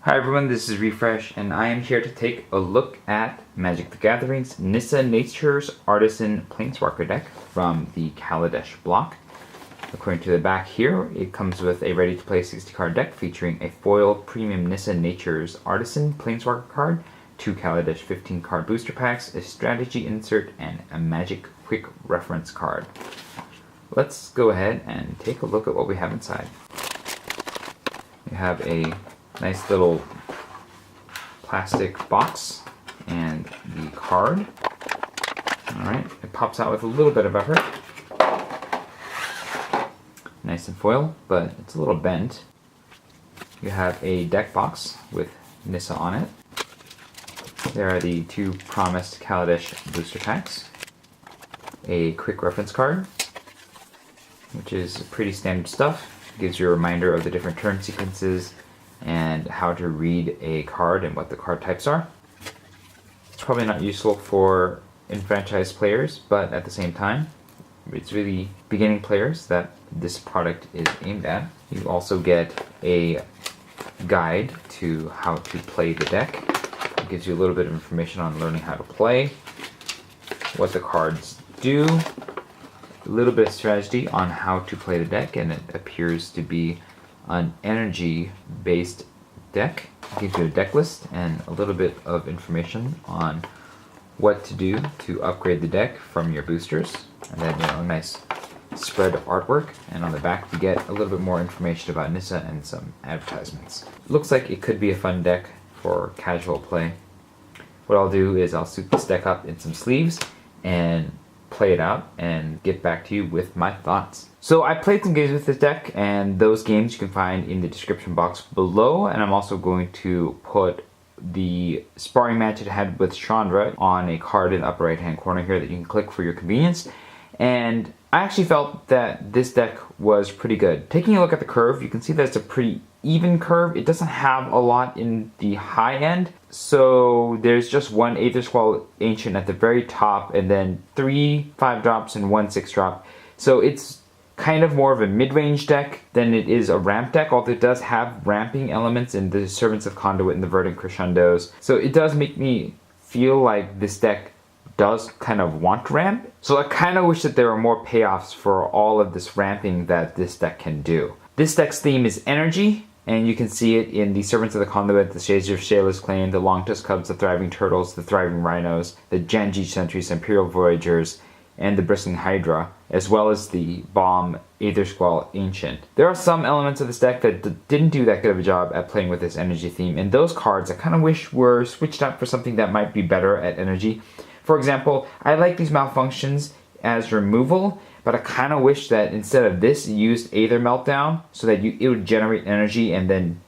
Hi everyone, this is Refresh, and I am here to take a look at Magic the Gathering's Nissa Nature's Artisan Planeswalker deck from the Kaladesh block. According to the back here, it comes with a ready-to-play 60-card deck featuring a foil premium Nissa Nature's Artisan Planeswalker card, 2 Kaladesh 15-card booster packs, a strategy insert, and a Magic quick reference card. Let's go ahead and take a look at what we have inside. We have a nice little plastic box and the card. Alright, it pops out with a little bit of effort. Nice and foil, but it's a little bent. You have a deck box with Nissa on it. There are the 2 promised Kaladesh booster packs. A quick reference card, which is pretty standard stuff. Gives you a reminder of the different turn sequences and how to read a card and what the card types are. It's probably not useful for enfranchised players, but at the same time, it's really beginning players that this product is aimed at. You also get a guide to how to play the deck. It gives you a little bit of information on learning how to play, what the cards do, a little bit of strategy on how to play the deck, and it appears to be an energy-based deck. It gives you a deck list and a little bit of information on what to do to upgrade the deck from your boosters. And then, a nice spread of artwork. And on the back, you get a little bit more information about Nissa and some advertisements. Looks like it could be a fun deck for casual play. What I'll do is I'll suit this deck up in some sleeves and play it out and get back to you with my thoughts. So I played some games with this deck, and those games you can find in the description box below, and I'm also going to put the sparring match it had with Chandra on a card in the upper right hand corner here that you can click for your convenience. And I actually felt that this deck was pretty good. Taking a look at the curve, you can see that it's a pretty even curve. It doesn't have a lot in the high end, so there's just 1 Aethersquall Ancient at the very top, and then 3 5-drops and 1 6-drop. So it's kind of more of a mid-range deck than it is a ramp deck, although it does have ramping elements in the Servants of Conduit and the Verdant Crescendos. So it does make me feel like this deck does kind of want ramp. So I kind of wish that there were more payoffs for all of this ramping that this deck can do. This deck's theme is energy, and you can see it in the Servants of the Conduit, the Shades of Shayla's Claim, the Longtusk Cubs, the Thriving Turtles, the Thriving Rhinos, the Janji Sentries, Imperial Voyagers, and the Bristling Hydra, as well as the Bomb Aethersquall Ancient. There are some elements of this deck that didn't do that good of a job at playing with this energy theme, and those cards I kind of wish were switched out for something that might be better at energy. For example, I like these malfunctions as removal, but I kind of wish that instead of this, you used Aether Meltdown so that it would generate energy and then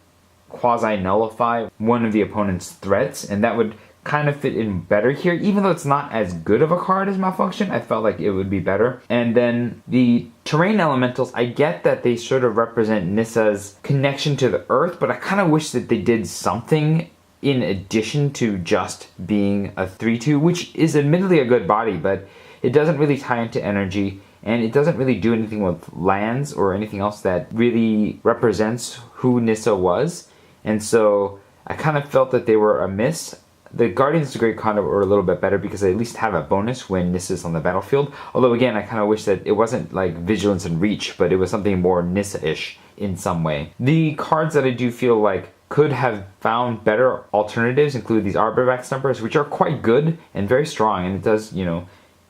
quasi-nullify one of the opponent's threats, and that would kind of fit in better here. Even though it's not as good of a card as Malfunction, I felt like it would be better. And then the terrain elementals, I get that they sort of represent Nissa's connection to the earth, but I kind of wish that they did something in addition to just being a 3/2, which is admittedly a good body, but it doesn't really tie into energy, and it doesn't really do anything with lands or anything else that really represents who Nissa was. And so I kind of felt that they were a miss. The Guardians of the Great Conduit were a little bit better because they at least have a bonus when Nissa's on the battlefield. Although again, I kind of wish that it wasn't like Vigilance and Reach, but it was something more Nissa-ish in some way. The cards that I do feel like could have found better alternatives include these Arborvax Stumpers, which are quite good and very strong, and it does,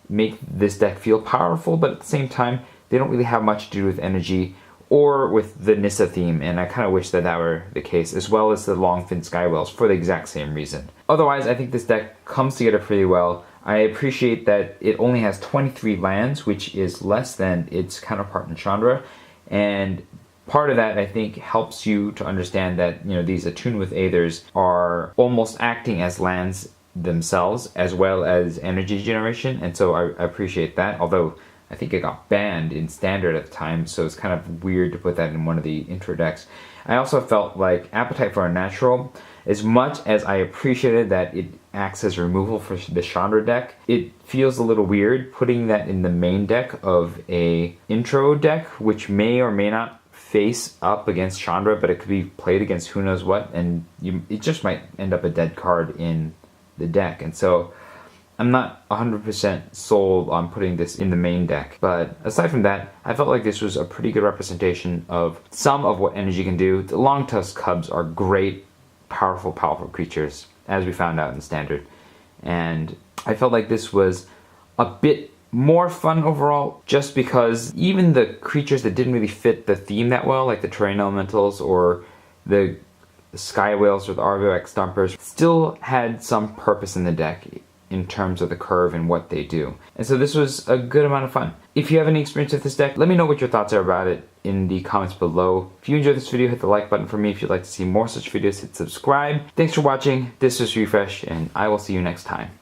make this deck feel powerful, but at the same time, they don't really have much to do with energy or with the Nissa theme, and I kind of wish that that were the case, as well as the Longfin Skywells for the exact same reason. Otherwise, I think this deck comes together pretty well. I appreciate that it only has 23 lands, which is less than its counterpart in Chandra, and part of that, I think, helps you to understand that, these Attune with Aethers are almost acting as lands themselves, as well as energy generation, and so I appreciate that, although I think it got banned in Standard at the time, so it's kind of weird to put that in one of the intro decks. I also felt like Appetite for a Natural, as much as I appreciated that it acts as removal for the Chandra deck, it feels a little weird putting that in the main deck of a intro deck, which may or may not face up against Chandra, but it could be played against who knows what, and it just might end up a dead card in the deck. And so I'm not 100% sold on putting this in the main deck. But aside from that, I felt like this was a pretty good representation of some of what energy can do. The Long-Tusked Cubs are great, powerful creatures, as we found out in Standard. And I felt like this was a bit more fun overall, just because even the creatures that didn't really fit the theme that well, like the terrain elementals or the sky whales or the RVOX dumpers, still had some purpose in the deck in terms of the curve and what they do. And so this was a good amount of fun. If you have any experience with this deck, let me know what your thoughts are about it in the comments below. If you enjoyed this video, hit the like button for me. If you'd like to see more such videos, hit subscribe. Thanks for watching. This is Refresh, and I will see you next time.